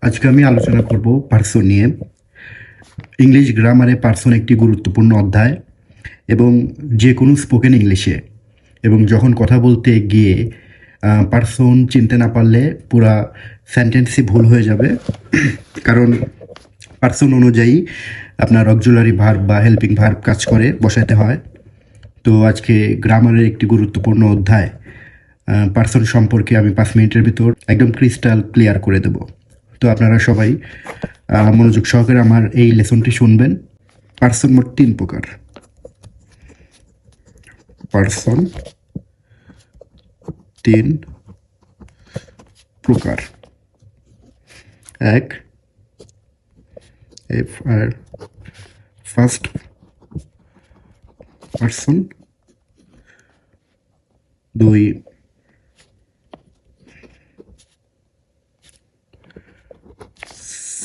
আজকে আমি আলোচনা করব পার্সন নিয়ে। ইংলিশ গ্রামারে পার্সন একটি গুরুত্বপূর্ণ অধ্যায় এবং যে কোনো স্পোকেন ইংলিশে এবং যখন কথা বলতে গিয়ে পার্সন চিনতে না পারলে পুরা সেন্টেন্সই ভুল হয়ে যাবে। কারণ পার্সন অনুযায়ী আপনার অক্সিলারি ভার্ব বা হেল্পিং ভার্ব কাজ করে বসাতে হয়। তো আজকে গ্রামারের একটি গুরুত্বপূর্ণ অধ্যায় পার্সন সম্পর্কে আমি 5 মিনিটের ভিতর একদম ক্রিস্টাল ক্লিয়ার করে দেব। তো আপনারা সবাই মনোযোগ সহকারে আমার এই লেসনটি শুনবেন। পার্সন মোট 3 প্রকার। পার্সন 3 প্রকার। এক, first person. 2,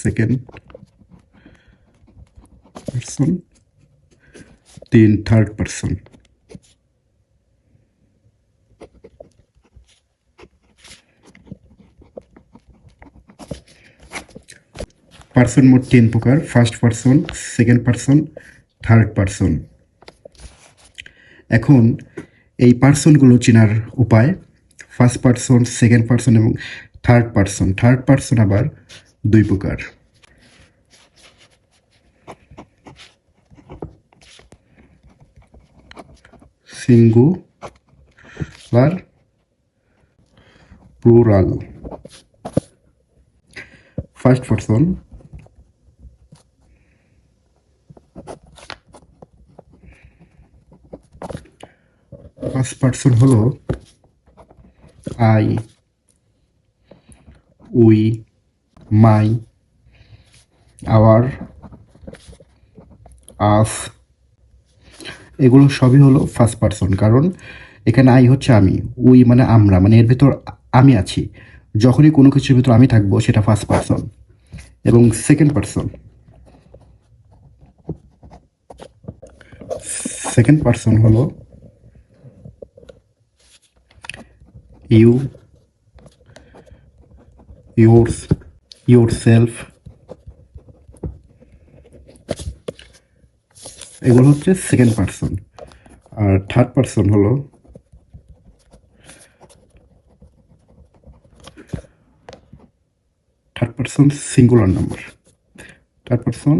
second person. 3, third person. Person মোট 3 প্রকার। First person, second person, third person. এখন এই পার্সনগুলো চেনার উপায়: ফার্স্ট পার্সন, সেকেন্ড পার্সন এবং থার্ড পার্সন। থার্ড পার্সন আবার 2 প্রকার। Singular, plural. First person, first person হলো আই, উই, মাই, আওয়ার, আস। এগুলো সবই হলো ফার্স্ট পার্সন, কারণ এখানে আই হচ্ছে আমি, উই মানে আমরা, মানে এর ভিতর আমি আছি। যখনই কোনো কিছুর ভিতর আমি থাকবো সেটা ফার্স্ট পার্সন। এবং সেকেন্ড পার্সন, সেকেন্ড পার্সন হলো ইউ, yours, yourself। এগুলো হচ্ছে সেকেন্ড পার্সন। আর থার্ড পার্সন হলো singular number. Third person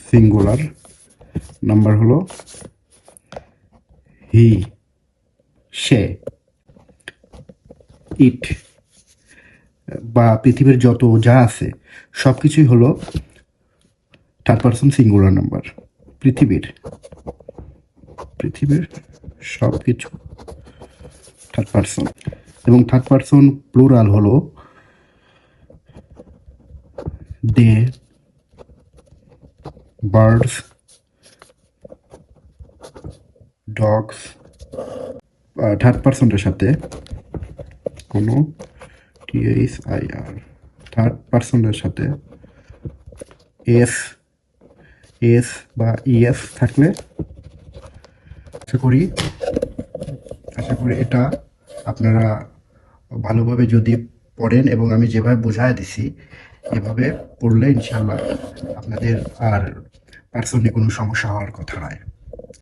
singular number হলো হি, সে, ইট বা পৃথিবীর যত যা আছে সব কিছুই হলো থার্ড পার্সন সিঙ্গুলার নাম্বার। পৃথিবীর সব কিছু থার্ড পার্সন। এবং থার্ড পার্সন প্লুরাল হলো দে, বার্ডস, ডগস। থার্ড পার্সনের সাথে কোনো THIR, থার্ড পার্সনের সাথে এস বা ইএস থাকলে আশা করি এটা আপনারা ভালোভাবে যদি পড়েন এবং আমি যেভাবে বোঝায় দিছি এভাবে পড়লে ইনশাআল্লাহ আপনাদের আর পার্সনে কোনো সমস্যা হওয়ার কথা নয়।